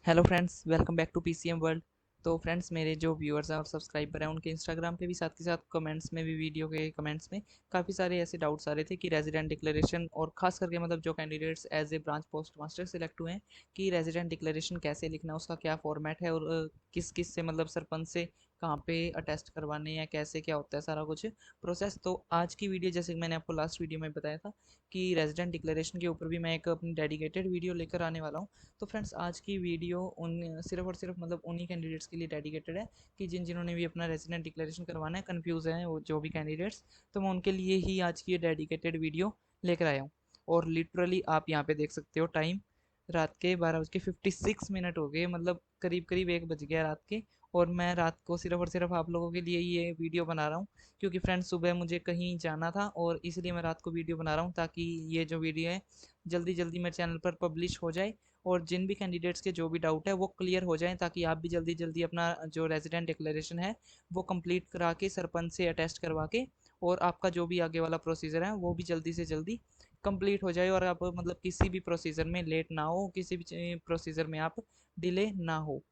Hello friends, welcome back to PCM world. तो friends, मेरे जो व्यूअर्स हैं और सब्सक्राइबर हैं उनके इंस्टाग्राम पे भी साथ के साथ कमेंट्स में भी, वीडियो के कमेंट्स में काफ़ी सारे ऐसे डाउट्स आ रहे थे कि रेजिडेंट डिक्लेरेशन, और ख़ास करके मतलब जो candidates as a branch post master select हुए हैं कि रेजिडेंट डिक्लेरेशन कैसे लिखना है, उसका क्या फॉर्मेट है, और किस किस से मतलब सरपंच से कहाँ पे अटेस्ट करवाने हैं, कैसे क्या होता है सारा कुछ प्रोसेस। तो आज की वीडियो, जैसे कि मैंने आपको लास्ट वीडियो में बताया था कि रेजिडेंट डिक्लेरेशन के ऊपर भी मैं एक अपनी डेडिकेटेड वीडियो लेकर आने वाला हूँ। तो फ्रेंड्स, आज की वीडियो उन सिर्फ और सिर्फ मतलब उन्हीं कैंडिडेट्स के लिए डेडिकेटेड है कि जिन्होंने भी अपना रेजिडेंट डिक्लेरेशन करवाना है, कंफ्यूज हैं वो जो भी कैंडिडेट्स, तो मैं उनके लिए ही आज की ये डेडिकेटेड वीडियो लेकर आया हूँ। और लिटरली आप यहाँ पे देख सकते हो टाइम, रात के 12:56 हो गए, मतलब करीब करीब 1 बज गया रात के। और मैं रात को सिर्फ और सिर्फ आप लोगों के लिए ये वीडियो बना रहा हूँ, क्योंकि फ्रेंड्स सुबह मुझे कहीं जाना था और इसलिए मैं रात को वीडियो बना रहा हूँ, ताकि ये जो वीडियो है जल्दी जल्दी मेरे चैनल पर पब्लिश हो जाए और जिन भी कैंडिडेट्स के जो भी डाउट है वो क्लियर हो जाएं, ताकि आप भी जल्दी जल्दी अपना जो रेजिडेंट डिक्लेरेशन है वो कंप्लीट करा के सरपंच से अटेस्ट करवा के, और आपका जो भी आगे वाला प्रोसीजर है वो भी जल्दी से जल्दी कंप्लीट हो जाए, और आप मतलब किसी भी प्रोसीजर में लेट ना हो, किसी भी प्रोसीजर में आप डिले ना हो।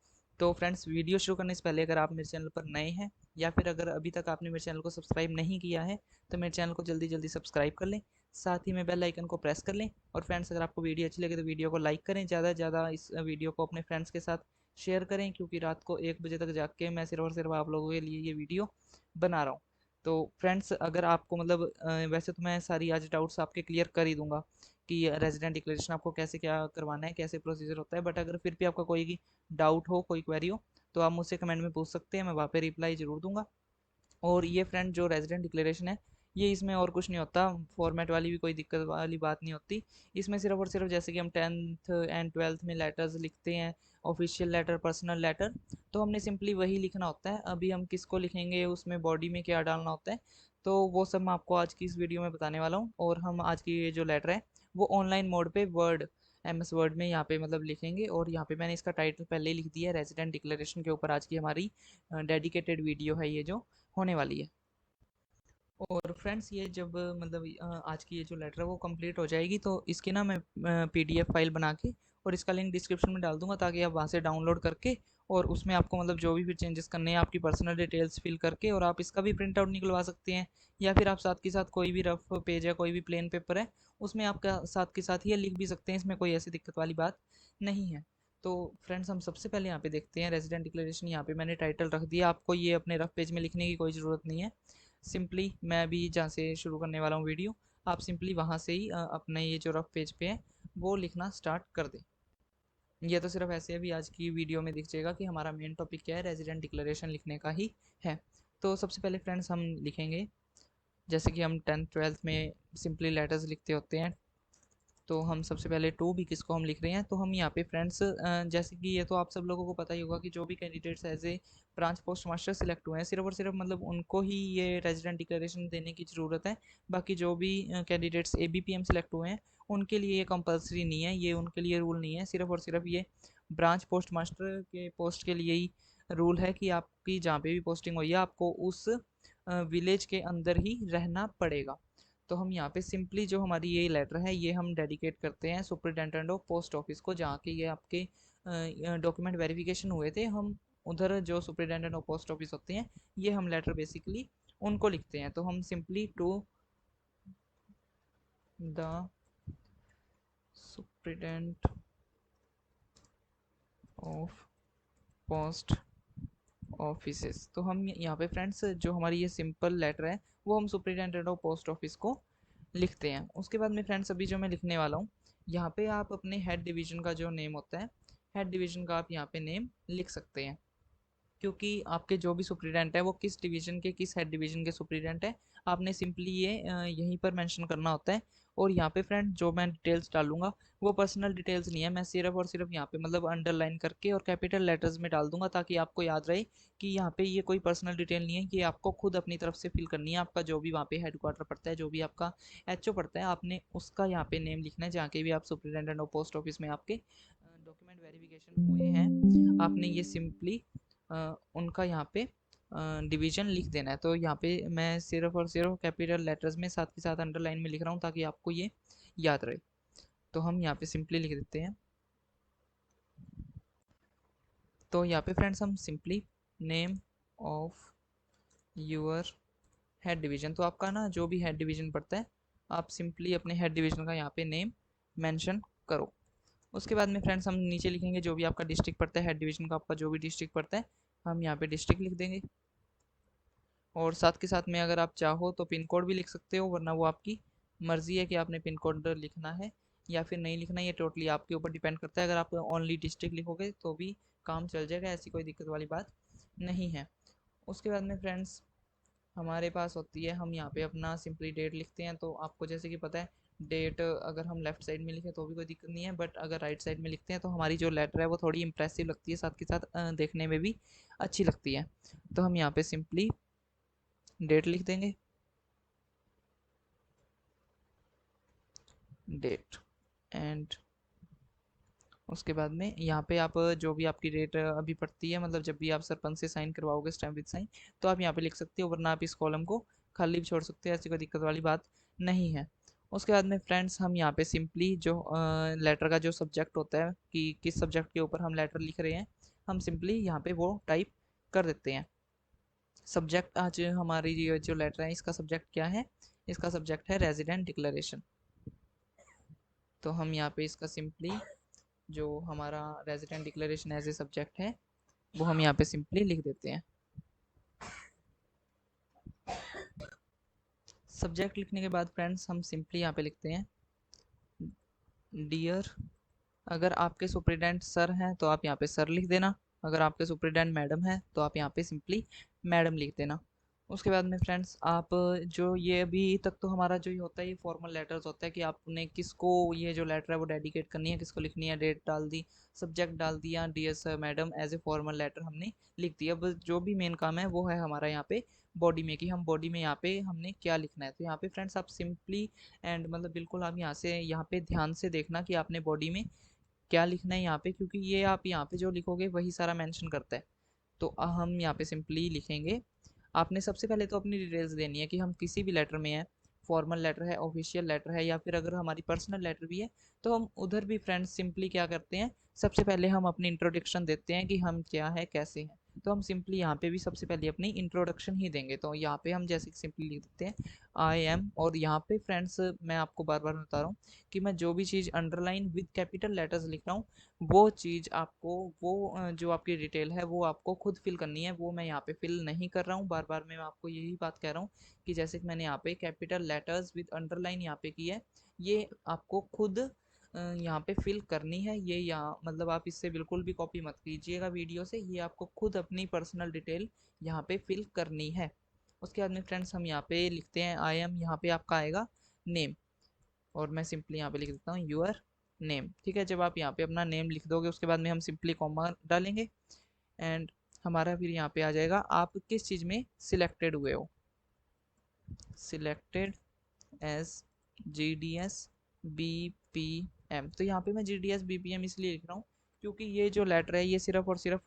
तो फ्रेंड्स, वीडियो शुरू करने से पहले अगर आप मेरे चैनल पर नए हैं, या फिर अगर अभी तक आपने मेरे चैनल को सब्सक्राइब नहीं किया है, तो मेरे चैनल को जल्दी जल्दी सब्सक्राइब कर लें, साथ ही में बेल आइकन को प्रेस कर लें। और फ्रेंड्स, अगर आपको वीडियो अच्छी लगे तो वीडियो को लाइक करें, ज़्यादा से ज़्यादा इस वीडियो को अपने फ्रेंड्स के साथ शेयर करें, क्योंकि रात को 1 बजे तक जाग के मैं सिर्फ और सिर्फ आप लोगों के लिए ये वीडियो बना रहा हूँ। तो फ्रेंड्स, अगर आपको मतलब वैसे तो मैं सारी आज डाउट्स आपके क्लियर कर ही दूंगा कि रेजिडेंट डिक्लेरेशन आपको कैसे क्या करवाना है, कैसे प्रोसीजर होता है, बट अगर फिर भी आपका कोई डाउट हो, कोई क्वेरी हो, तो आप मुझसे कमेंट में पूछ सकते हैं, मैं वहाँ पे रिप्लाई ज़रूर दूंगा। और ये फ्रेंड जो रेजिडेंट डिक्लेरेशन है, ये इसमें और कुछ नहीं होता, फॉर्मेट वाली भी कोई दिक्कत वाली बात नहीं होती। इसमें सिर्फ और सिर्फ जैसे कि हम 10th एंड 12th में लेटर्स लिखते हैं, ऑफिशियल लेटर, पर्सनल लेटर, तो हमने सिंपली वही लिखना होता है। अभी हम किसको लिखेंगे, उसमें बॉडी में क्या डालना होता है, तो वो सब मैं आपको आज की इस वीडियो में बताने वाला हूँ। और हम आज की ये जो लेटर है वो ऑनलाइन मोड पे वर्ड, MS वर्ड में यहाँ पे मतलब लिखेंगे। और यहाँ पे मैंने इसका टाइटल पहले ही लिख दिया है, रेजिडेंट डिक्लेरेशन के ऊपर आज की हमारी डेडिकेटेड वीडियो है ये जो होने वाली है। और फ्रेंड्स, ये जब मतलब आज की ये जो लेटर है वो कंप्लीट हो जाएगी, तो इसकी ना मैं PDF फाइल बना के और इसका लिंक डिस्क्रिप्शन में डाल दूंगा, ताकि आप वहाँ से डाउनलोड करके और उसमें आपको मतलब जो भी फिर चेंजेस करने हैं, आपकी पर्सनल डिटेल्स फिल करके, और आप इसका भी प्रिंट आउट निकलवा सकते हैं। या फिर आप साथ के साथ कोई भी रफ पेज है, कोई भी प्लेन पेपर है, उसमें आपका साथ के साथ ये लिख भी सकते हैं, इसमें कोई ऐसी दिक्कत वाली बात नहीं है। तो फ्रेंड्स, हम सबसे पहले यहाँ पे देखते हैं रेजिडेंट डिक्लेरेशन। यहाँ पे मैंने टाइटल रख दिया, आपको ये अपने रफ पेज में लिखने की कोई ज़रूरत नहीं है। सिंपली मैं अभी जहाँ से शुरू करने वाला हूँ वीडियो, आप सिंपली वहाँ से ही अपने ये जो रफ पेज पे है वो लिखना स्टार्ट कर दें। ये तो सिर्फ ऐसे अभी आज की वीडियो में दिख जाएगा कि हमारा मेन टॉपिक क्या है, रेजिडेंट डिक्लेरेशन लिखने का ही है। तो सबसे पहले फ्रेंड्स हम लिखेंगे, जैसे कि हम 10th 12th में सिंपली लेटर्स लिखते होते हैं, तो हम सबसे पहले टू भी किसको हम लिख रहे हैं, तो हम यहाँ पे फ्रेंड्स जैसे कि ये तो आप सब लोगों को पता ही होगा कि जो भी candidates as a branch post master select हुए हैं, सिर्फ और सिर्फ मतलब उनको ही ये रेजिडेंट डिक्लेरेशन देने की ज़रूरत है। बाकी जो भी कैंडिडेट्स ABPM सिलेक्ट हुए हैं उनके लिए ये कंपलसरी नहीं है, ये उनके लिए रूल नहीं है, सिर्फ और सिर्फ ये ब्रांच पोस्ट मास्टर के पोस्ट के लिए ही रूल है कि आपकी जहाँ पे भी पोस्टिंग हुई है आपको उस विलेज के अंदर ही रहना पड़ेगा। तो हम यहाँ पे सिंपली जो हमारी ये लेटर है ये हम डेडिकेट करते हैं सुपरिटेंडेंट ऑफ पोस्ट ऑफिस को, जहाँ के ये आपके डॉक्यूमेंट वेरिफिकेशन हुए थे। हम उधर जो सुपरिटेंडेंट ऑफ पोस्ट ऑफिस होते हैं, ये हम लेटर बेसिकली उनको लिखते हैं। तो हम simply to the superintendent of post offices, तो हम यहाँ पे फ्रेंड्स जो हमारी ये सिंपल लेटर है वो हम सुपरिटेंडेंट ऑफ पोस्ट ऑफिस को लिखते हैं। उसके बाद में फ्रेंड्स अभी जो मैं लिखने वाला हूँ, यहाँ पे आप अपने हेड डिवीज़न का जो नेम होता है, हेड डिवीज़न का आप यहाँ पे नेम लिख सकते हैं, क्योंकि आपके जो भी सुप्रीडेंट है वो किस डिवीज़न के, किस हेड डिवीज़न के सुप्रीडेंट है, आपने सिंपली ये यहीं पर मेंशन करना होता है। और यहाँ पे फ्रेंड जो मैं डिटेल्स डालूंगा वो पर्सनल डिटेल्स नहीं है, मैं सिर्फ और सिर्फ यहाँ पे मतलब अंडरलाइन करके और कैपिटल लेटर्स में डाल दूंगा, ताकि आपको याद रहे कि यहाँ पे ये कोई पर्सनल डिटेल नहीं है, कि आपको खुद अपनी तरफ से फिल करनी है। आपका जो भी वहाँ पे हेडक्वार्टर पड़ता है, जो भी आपका HO पड़ता है, आपने उसका यहाँ पे नेम लिखना है, जहाँ के भी आप सुप्रिटेंडेंट ऑफ पोस्ट ऑफिस में आपके डॉक्यूमेंट वेरिफिकेशन हुए हैं, आपने ये सिंपली उनका यहाँ पे डिवीजन लिख देना है। तो यहाँ पे मैं सिर्फ और सिर्फ कैपिटल लेटर्स में साथ के साथ अंडरलाइन में लिख रहा हूँ, ताकि आपको ये याद रहे। तो हम यहाँ पे सिंपली लिख देते हैं तो यहाँ पे फ्रेंड्स हम simply name of your head division, तो आपका ना जो भी हेड डिवीज़न पड़ता है आप सिंपली अपने हेड डिवीज़न का यहाँ पे नेम मेंशन करो। उसके बाद में फ्रेंड्स हम नीचे लिखेंगे जो भी आपका डिस्ट्रिक्ट पड़ता है, हेड डिवीज़न का आपका जो भी डिस्ट्रिक्ट पड़ता है हम यहाँ पे डिस्ट्रिक्ट लिख देंगे। और साथ के साथ में अगर आप चाहो तो पिन कोड भी लिख सकते हो, वरना वो आपकी मर्ज़ी है कि आपने पिन कोड लिखना है या फिर नहीं लिखना है, ये टोटली आपके ऊपर डिपेंड करता है। अगर आप ओनली डिस्ट्रिक्ट लिखोगे तो भी काम चल जाएगा, ऐसी कोई दिक्कत वाली बात नहीं है। उसके बाद में फ्रेंड्स हमारे पास होती है, हम यहाँ पे अपना सिंपली डेट लिखते हैं। तो आपको जैसे कि पता है डेट अगर हम लेफ़्ट साइड में लिखें तो भी कोई दिक्कत नहीं है, बट अगर राइट साइड में लिखते हैं तो हमारी जो लेटर है वो थोड़ी इंप्रेसिव लगती है, साथ के साथ देखने में भी अच्छी लगती है। तो हम यहाँ पे सिंपली डेट लिख देंगे, डेट एंड उसके बाद में यहाँ पे आप जो भी आपकी डेट अभी पड़ती है, मतलब जब भी आप सरपंच से साइन करवाओगे स्टैम्प विद साइन, तो आप यहाँ पे लिख सकते हो, वरना आप इस कॉलम को खाली भी छोड़ सकते हो, ऐसी कोई दिक्कत वाली बात नहीं है। उसके बाद में फ्रेंड्स हम यहाँ पे सिंपली जो लेटर का जो सब्जेक्ट होता है कि किस सब्जेक्ट के ऊपर हम लेटर लिख रहे हैं, हम सिंपली यहाँ पे वो टाइप कर देते हैं। सब्जेक्ट आज हमारी ये जो लेटर है इसका सब्जेक्ट क्या है, इसका सब्जेक्ट है रेजिडेंट डिक्लेरेशन। तो हम यहाँ पे इसका सिंपली जो हमारा resident declaration as a subject है वो हम यहाँ पे सिंपली लिख देते हैं। सब्जेक्ट लिखने के बाद फ्रेंड्स हम सिंपली यहाँ पे लिखते हैं डियर। अगर आपके सुप्रिटेंडेंट सर हैं तो आप यहाँ पे सर लिख देना, अगर आपके सुप्रिटेंडेंट मैडम है तो आप यहाँ पे सिंपली मैडम लिख देना। उसके बाद में फ्रेंड्स आप जो ये अभी तक तो हमारा जो ये होता है ये फॉर्मल लेटर्स होता है कि आपने किसको ये जो लेटर है वो डेडिकेट करनी है, किसको लिखनी है, डेट डाल दी, सब्जेक्ट डाल दिया, dear sir madam as a formal letter हमने लिख दिया। अब जो भी मेन काम है वो है हमारा यहाँ पे बॉडी में, कि हम बॉडी में यहाँ पे हमने क्या लिखना है। तो यहाँ पे फ्रेंड्स आप सिंपली एंड मतलब बिल्कुल आप यहाँ पे ध्यान से देखना कि आपने बॉडी में क्या लिखना है यहाँ पे, क्योंकि ये आप यहाँ पे जो लिखोगे वही सारा मेंशन करता है। तो हम यहाँ पे सिंपली लिखेंगे, आपने सबसे पहले तो अपनी डिटेल्स देनी है कि हम किसी भी लेटर में हैं, फॉर्मल लेटर है, ऑफिशियल लेटर है, या फिर अगर हमारी पर्सनल लेटर भी है तो हम उधर भी फ्रेंड्स सिंपली क्या करते हैं, सबसे पहले हम अपनी इंट्रोडक्शन देते हैं कि हम क्या है कैसे हैं। तो हम सिंपली यहाँ पे भी सबसे पहले अपनी इंट्रोडक्शन ही देंगे। तो यहाँ पे हम जैसे सिंपली लिख देते हैं आई एम, और यहाँ पे फ्रेंड्स मैं आपको बार बार बता रहा हूँ कि मैं जो भी चीज़ अंडरलाइन विद कैपिटल लेटर्स लिख रहा हूँ वो चीज़ आपको वो जो आपकी डिटेल है वो आपको खुद फिल करनी है, वो मैं यहाँ पे फिल नहीं कर रहा हूँ। बार बार मैं आपको यही बात कह रहा हूँ कि जैसे कि मैंने यहाँ पे कैपिटल लेटर्स विद अंडरलाइन यहाँ पे की है, ये आपको खुद यहाँ पे फिल करनी है। ये यहाँ मतलब आप इससे बिल्कुल भी कॉपी मत कीजिएगा वीडियो से, ये आपको खुद अपनी पर्सनल डिटेल यहाँ पे फिल करनी है। उसके बाद में फ्रेंड्स हम यहाँ पे लिखते हैं आई एम, यहाँ पे आपका आएगा नेम, और मैं सिंपली यहाँ पे लिख देता हूँ यूर नेम। ठीक है, जब आप यहाँ पे अपना नेम लिख दोगे उसके बाद में हम सिंपली कॉमा डालेंगे एंड हमारा फिर यहाँ पे आ जाएगा आप किस चीज़ में सिलेक्टेड हुए हो, सिलेक्टेड एज GDS BPM। तो यहाँ पे मैं GDS BPM इसलिए लिख रहा हूँ क्योंकि ये जो लेटर है ये सिर्फ और सिर्फ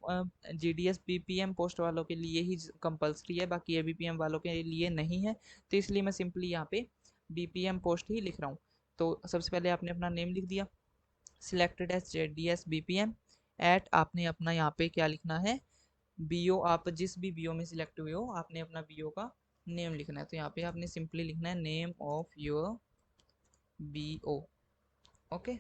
GDS BPM पोस्ट वालों के लिए ही कंपलसरी है, बाकी ABPM वालों के लिए नहीं है। तो इसलिए मैं सिंपली यहाँ पे BPM पोस्ट ही लिख रहा हूँ। तो सबसे पहले आपने अपना नेम लिख दिया, selected as GDS BPM at, आपने अपना यहाँ पे क्या लिखना है, BO, आप जिस भी BO में सिलेक्ट हुए हो आपने अपना BO का नेम लिखना है। तो यहाँ पे आपने सिंपली लिखना है name of your BO। Okay,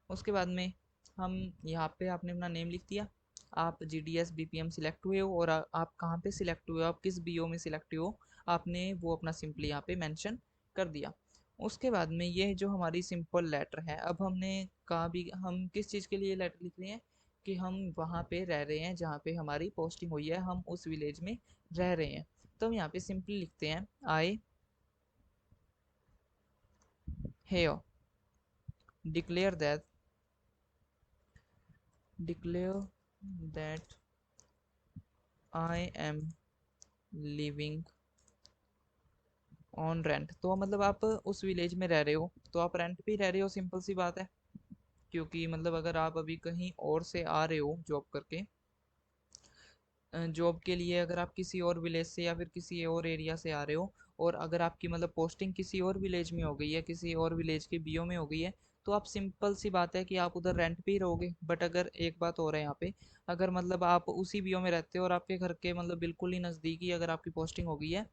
उसके बाद में हम यहाँ पे आपने अपना नेम लिख दिया, आप GDS BPM सिलेक्ट हुए हो और आप कहाँ पे सिलेक्ट हुए हो, आप किस BO में सिलेक्ट हुए हो, आपने वो अपना सिंपली यहाँ पे मेंशन कर दिया। उसके बाद में ये जो हमारी सिंपल लेटर है, अब हमने कहा भी हम किस चीज़ के लिए लेटर लिख रहे हैं कि हम वहाँ पे रह रहे हैं जहाँ पे हमारी पोस्टिंग हुई है, हम उस विलेज में रह रहे हैं। तो हम यहाँ पे सिंपली लिखते हैं I here declare that I am living on rent. तो मतलब आप उस विलेज में रह रहे हो तो आप रेंट पे रह रहे हो, सिंपल सी बात है। क्योंकि मतलब अगर आप अभी कहीं और से आ रहे हो जॉब करके, जॉब के लिए अगर आप किसी और विलेज से या फिर किसी और एरिया से आ रहे हो और अगर आपकी मतलब पोस्टिंग किसी और विलेज में हो गई है, किसी और विलेज के BO में हो गई है, तो आप सिंपल सी बात है कि आप उधर रेंट पे ही रहोगे। बट अगर एक बात और है यहाँ पे, अगर मतलब आप उसी बीओ में रहते हो और आपके घर के मतलब बिल्कुल ही नज़दीकी अगर आपकी पोस्टिंग हो गई है,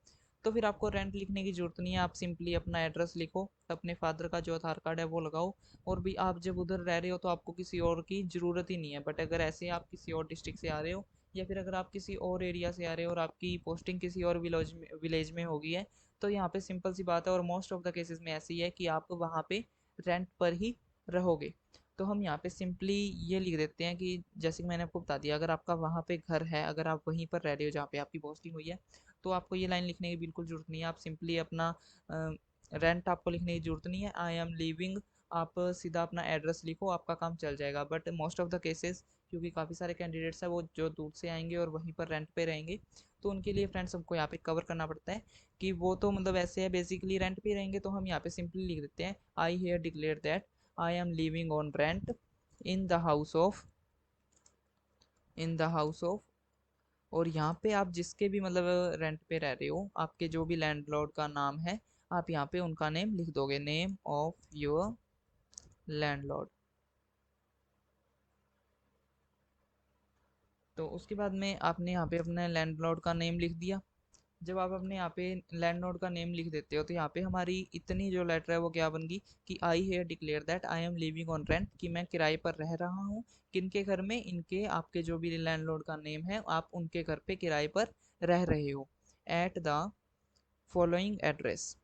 तो फिर आपको रेंट लिखने की ज़रूरत नहीं है। आप सिंपली अपना एड्रेस लिखो, अपने फादर का जो आधार कार्ड है वो लगाओ, और भी आप जब उधर रह रहे हो तो आपको किसी और की ज़रूरत ही नहीं है। बट अगर ऐसे आप किसी और डिस्ट्रिक्ट से आ रहे हो, या फिर अगर आप किसी और एरिया से आ रहे हो और आपकी पोस्टिंग किसी और विलेज में हो गई है, तो यहाँ पे सिंपल सी बात है, और मोस्ट ऑफ द केसेस में ऐसी है कि आप वहाँ पे रेंट पर ही रहोगे। तो हम यहाँ पे सिंपली ये लिख देते हैं कि जैसे कि मैंने आपको बता दिया, अगर आपका वहाँ पे घर है, अगर आप वहीं पर रह रहे हो जहाँ पे आपकी पोस्टिंग हुई है, तो आपको ये लाइन लिखने की बिल्कुल ज़रूरत नहीं है। आप सिंपली अपना रेंट आपको लिखने की ज़रूरत नहीं है, आई एम लिविंग, आप सीधा अपना एड्रेस लिखो, आपका काम चल जाएगा। But most of the cases, क्योंकि काफ़ी सारे कैंडिडेट्स हैं वो जो दूर से आएंगे और वहीं पर रेंट पे रहेंगे, तो उनके लिए फ्रेंड्स हमको यहाँ पे कवर करना पड़ता है कि वो तो मतलब ऐसे है बेसिकली रेंट पे रहेंगे। तो हम यहाँ पे सिंपली लिख देते हैं, I here declare that I am living on rent in the house of, in the house of, और यहाँ पे आप जिसके भी मतलब रेंट पे रह रहे हो, आपके जो भी लैंडलॉर्ड का नाम है, आप यहाँ पे उनका नेम लिख दोगे, नेम ऑफ योर लैंडलॉर्ड। तो उसके बाद में आपने यहाँ पे अपने लैंडलॉर्ड का नेम लिख दिया। जब आप अपने यहाँ पे लैंडलॉर्ड का नेम लिख देते हो, तो यहाँ पे हमारी इतनी जो लेटर है वो क्या बन गई कि I here declare that I am living on rent, कि मैं किराए पर रह रहा हूँ। किनके घर में? इनके, आपके जो भी लैंडलॉर्ड का नेम है, आप उनके घर पे किराए पर रह रहे हो। Eight the following address,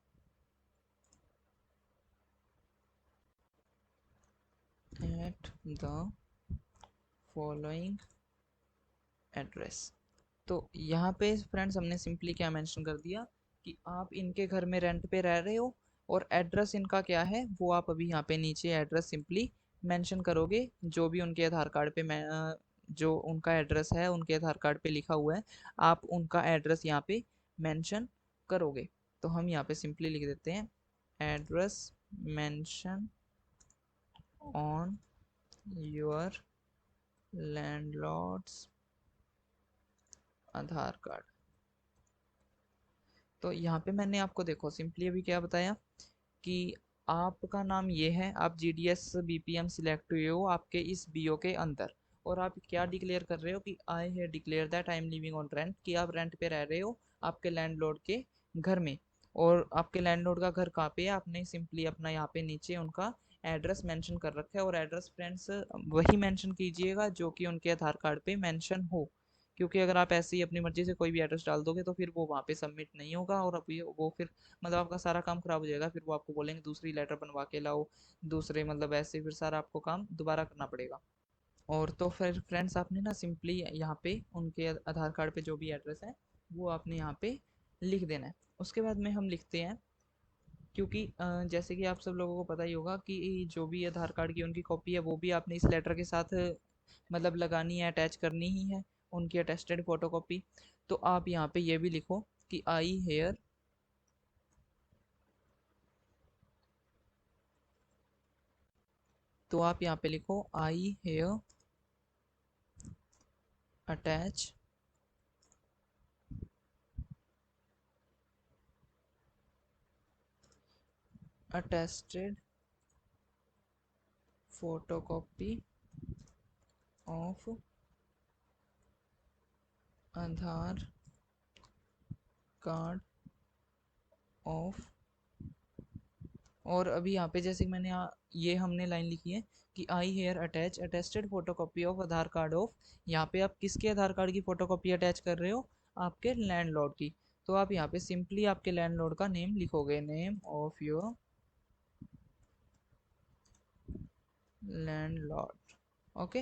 eight the following address. तो यहाँ पे फ्रेंड्स हमने सिंपली क्या मेंशन कर दिया कि आप इनके घर में रेंट पे रह रहे हो, और एड्रेस इनका क्या है वो आप अभी यहाँ पे नीचे एड्रेस सिंपली मेंशन करोगे, जो भी उनके आधार कार्ड पे जो उनका एड्रेस है उनके आधार कार्ड पे लिखा हुआ है, आप उनका एड्रेस यहाँ पे मेंशन करोगे। तो हम यहाँ पे सिंपली लिख देते हैं, address mention on your landlords Aadhaar card. तो यहाँ पे मैंने आपको देखो सिंपली अभी क्या बताया कि आपका नाम ये है, आप G D S B P M select हुए हो आपके इस बी ओ के अंदर, और आप क्या डिक्लेयर कर रहे हो कि I have declare that I am living on rent, कि आप रेंट पे रह रहे हो आपके लैंडलॉर्ड के घर में। और आपके लैंडलॉर्ड का घर कहाँ पे है? आपने सिंपली अपना यहाँ पे नीचे उनका एड्रेस मेंशन कर रखा है, और एड्रेस फ्रेंड्स वही मेंशन कीजिएगा जो कि उनके आधार कार्ड पे मेंशन हो, क्योंकि अगर आप ऐसे ही अपनी मर्जी से कोई भी एड्रेस डाल दोगे तो फिर वो वहाँ पे सबमिट नहीं होगा, और अभी वो फिर मतलब आपका सारा काम खराब हो जाएगा। फिर वो आपको बोलेंगे दूसरी लेटर बनवा के लाओ, दूसरे मतलब ऐसे फिर सारा आपको काम दोबारा करना पड़ेगा। और तो फिर फ्रेंड्स आपने ना सिंपली यहाँ पे उनके आधार कार्ड पे जो भी एड्रेस है वो आपने यहाँ पे लिख देना है। उसके बाद में हम लिखते हैं, क्योंकि जैसे कि आप सब लोगों को पता ही होगा कि जो भी आधार कार्ड की उनकी कॉपी है वो भी आपने इस लेटर के साथ मतलब लगानी है, अटैच करनी ही है, उनकी अटेस्टेड फोटो कॉपी। तो आप यहाँ पे ये भी लिखो कि आई हेयर, तो आप यहाँ पे लिखो I here attach attested photocopy of Aadhaar card of, और अभी यहाँ पे जैसे कि मैंने ये हमने लाइन लिखी है कि I here attach attested photocopy of Aadhaar card of, यहाँ पे आप किसके आधार कार्ड की फोटोकॉपी अटैच कर रहे हो? आपके लैंडलॉर्ड की। तो आप यहाँ पे सिंपली आपके लैंडलॉर्ड का नेम लिखोगे, name of your landlord. Okay,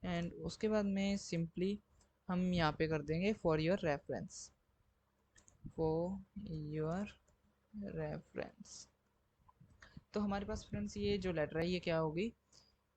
and उसके बाद में सिंपली हम यहाँ पे कर देंगे for your reference, for your reference. तो हमारे पास फ्रेंड्स ये जो लेटर है ये क्या होगी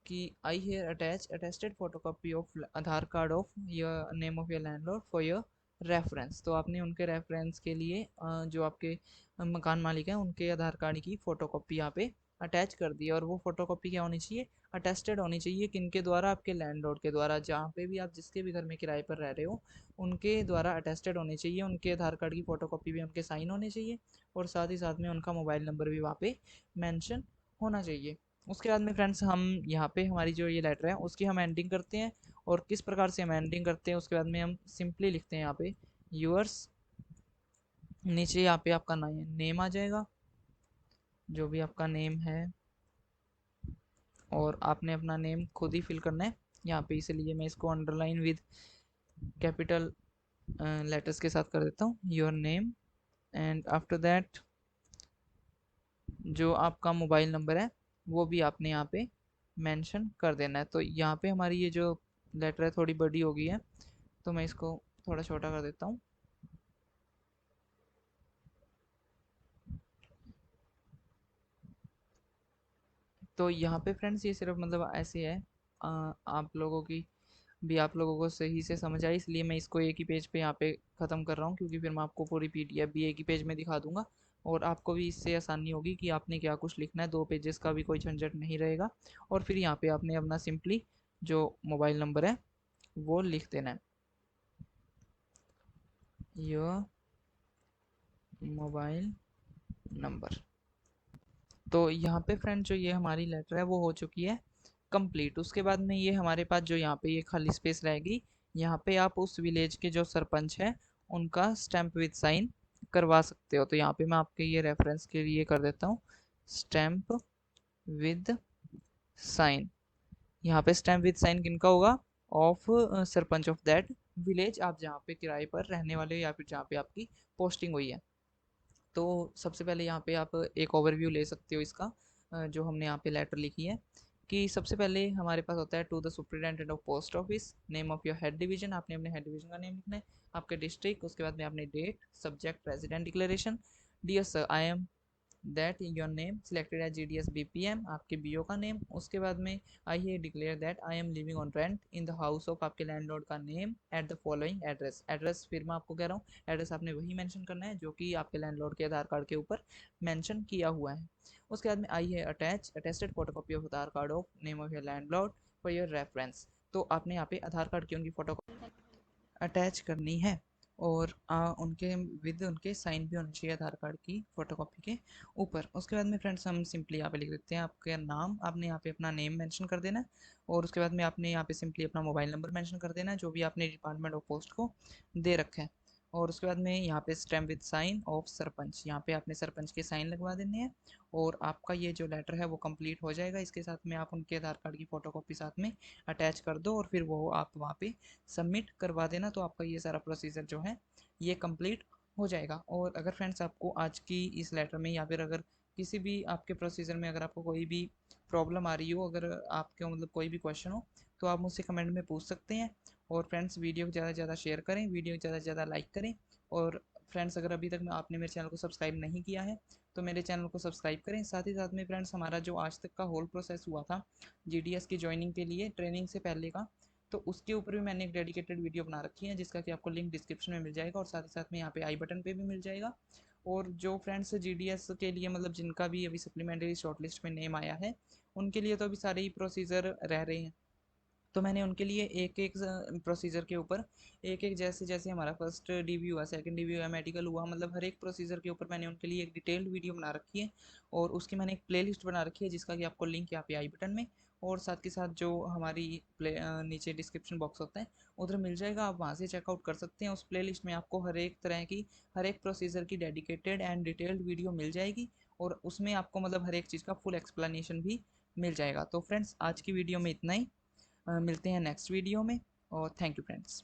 कि I here attach attested photocopy of Aadhaar card of your name of your landlord for your reference. तो आपने उनके रेफरेंस के लिए जो आपके मकान मालिक हैं उनके आधार कार्ड की फ़ोटोकॉपी यहाँ पे अटैच कर दी, और वो फ़ोटोकॉपी क्या होनी चाहिए? अटेस्टेड होनी चाहिए। किनके द्वारा? आपके लैंडलॉर्ड के द्वारा, जहाँ पे भी आप जिसके भी घर में किराए पर रह रहे हो उनके द्वारा अटेस्टेड होनी चाहिए। उनके आधार कार्ड की फ़ोटोकॉपी भी उनके साइन होने चाहिए, और साथ ही साथ में उनका मोबाइल नंबर भी वहाँ पे मेंशन होना चाहिए। उसके बाद में फ्रेंड्स हम यहाँ पे हमारी जो ये लेटर है उसकी हम एंडिंग करते हैं, और किस प्रकार से हम एंडिंग करते हैं उसके बाद में हम सिंपली लिखते हैं यहाँ पे यूअर्स, नीचे यहाँ पे आपका नेम आ जाएगा, जो भी आपका नेम है, और आपने अपना नेम खुद ही फिल करना है यहाँ पे, इसलिए मैं इसको अंडरलाइन विद कैपिटल लेटर्स के साथ कर देता हूँ, your name. And after that जो आपका मोबाइल नंबर है वो भी आपने यहाँ पे मेंशन कर देना है। तो यहाँ पे हमारी ये जो लेटर है थोड़ी बड़ी हो गई है, तो मैं इसको थोड़ा छोटा कर देता हूँ। तो यहाँ पे फ्रेंड्स ये सिर्फ मतलब ऐसे है, आप लोगों की भी आप लोगों को सही से समझ आए, इसलिए मैं इसको एक ही पेज पे यहाँ पे ख़त्म कर रहा हूँ, क्योंकि फिर मैं आपको पूरी पीडीएफ भी एक ही पेज में दिखा दूंगा, और आपको भी इससे आसानी होगी कि आपने क्या कुछ लिखना है, 2 पेजेस का भी कोई झंझट नहीं रहेगा। और फिर यहाँ पे आपने अपना सिंपली जो मोबाइल नंबर है वो लिख देना है, योर मोबाइल नंबर। तो यहाँ पे फ्रेंड जो ये हमारी लेटर है वो हो चुकी है कंप्लीट। उसके बाद में ये हमारे पास जो यहाँ पे ये खाली स्पेस रहेगी, यहाँ पे आप उस विलेज के जो सरपंच है उनका स्टैम्प विद साइन करवा सकते हो। तो यहाँ पे मैं आपके ये रेफरेंस के लिए कर देता हूँ स्टैम्प विद साइन। यहाँ पे स्टैम्प विद साइन किनका होगा, of sarpanch of that village, आप जहाँ पे किराए पर रहने वाले हो या फिर जहाँ पे आपकी पोस्टिंग हुई है। तो सबसे पहले यहाँ पे आप एक ओवरव्यू ले सकते हो इसका, जो हमने यहाँ पे लेटर लिखी है, कि सबसे पहले हमारे पास होता है to the superintendent of post office, name of your head division, आपने अपने हेड डिवीजन का नेम लिखना है, आपके डिस्ट्रिक्ट, उसके बाद में आपने date, subject resident declaration, dear sir I am that your name selected as GDS BPM, आपके बीओ का नेम, उसके बाद में I he declare that I am living on rent in the house of, आपके लैंडलॉर्ड का name at the following address. Address फिर मैं आपको कह रहा हूँ, एड्रेस आपने वही मेंशन करना है जो कि आपके लैंडलॉर्ड के आधार कार्ड के ऊपर मेंशन किया हुआ है। उसके बाद में आई है attested photocopy of Aadhaar card of name of your landlord for your reference. तो आपने यहाँ पे आधार कार्ड की उनकी फोटो अटैच करनी है, और उनके विद उनके साइन भी होना चाहिए आधार कार्ड की फोटोकॉपी के ऊपर। उसके बाद में फ्रेंड्स हम सिंपली यहाँ पे लिख देते हैं आपका नाम, आपने यहाँ पे अपना नेम मेंशन कर देना है, और उसके बाद में आपने यहाँ पे सिंपली अपना मोबाइल नंबर मेंशन कर देना है जो भी आपने डिपार्टमेंट ऑफ पोस्ट को दे रखा है। और उसके बाद में यहाँ पे stamp with sign of sarpanch, यहाँ पे आपने सरपंच के साइन लगवा देने हैं, और आपका ये जो लेटर है वो कंप्लीट हो जाएगा। इसके साथ में आप उनके आधार कार्ड की फ़ोटोकॉपी साथ में अटैच कर दो, और फिर वो आप वहाँ पे सबमिट करवा देना, तो आपका ये सारा प्रोसीजर जो है ये कंप्लीट हो जाएगा। और अगर फ्रेंड्स आपको आज की इस लेटर में या फिर अगर किसी भी आपके प्रोसीजर में अगर आपको कोई भी प्रॉब्लम आ रही हो, अगर आपके मतलब कोई भी क्वेश्चन हो, तो आप मुझसे कमेंट में पूछ सकते हैं। और फ्रेंड्स वीडियो को ज़्यादा से ज़्यादा शेयर करें, वीडियो को ज़्यादा से ज़्यादा लाइक करें। और फ्रेंड्स अगर अभी तक आपने मेरे चैनल को सब्सक्राइब नहीं किया है तो मेरे चैनल को सब्सक्राइब करें। साथ ही साथ में फ्रेंड्स हमारा जो आज तक का होल प्रोसेस हुआ था GDS की ज्वाइनिंग के लिए ट्रेनिंग से पहले का, तो उसके ऊपर भी मैंने एक डेडिकेटेड वीडियो बना रखी है जिसका कि आपको लिंक डिस्क्रिप्शन में मिल जाएगा, और साथ ही साथ में यहाँ पे आई बटन पे भी मिल जाएगा। और जो फ्रेंड्स GDS के लिए मतलब जिनका भी अभी सप्लीमेंट्री शॉर्टलिस्ट में नेम आया है उनके लिए तो अभी सारे ही प्रोसीजर रह रहे हैं, तो मैंने उनके लिए एक एक प्रोसीजर के ऊपर एक एक जैसे जैसे हमारा फर्स्ट DV हुआ, सेकंड DV हुआ, मेडिकल हुआ, मतलब हर एक प्रोसीजर के ऊपर मैंने उनके लिए एक डिटेल्ड वीडियो बना रखी है, और उसकी मैंने एक प्लेलिस्ट बना रखी है जिसका कि आपको लिंक यहाँ पे आई बटन में, और साथ के साथ जो हमारी नीचे डिस्क्रिप्शन बॉक्स होता है उधर मिल जाएगा, आप वहाँ से चेकआउट कर सकते हैं। उस प्लेलिस्ट में आपको हर एक तरह की हर एक प्रोसीजर की डेडिकेटेड एंड डिटेल्ड वीडियो मिल जाएगी, और उसमें आपको मतलब हर एक चीज़ का फुल एक्सप्लेनेशन भी मिल जाएगा। तो फ्रेंड्स आज की वीडियो में इतना ही, मिलते हैं नेक्स्ट वीडियो में, और थैंक यू फ्रेंड्स।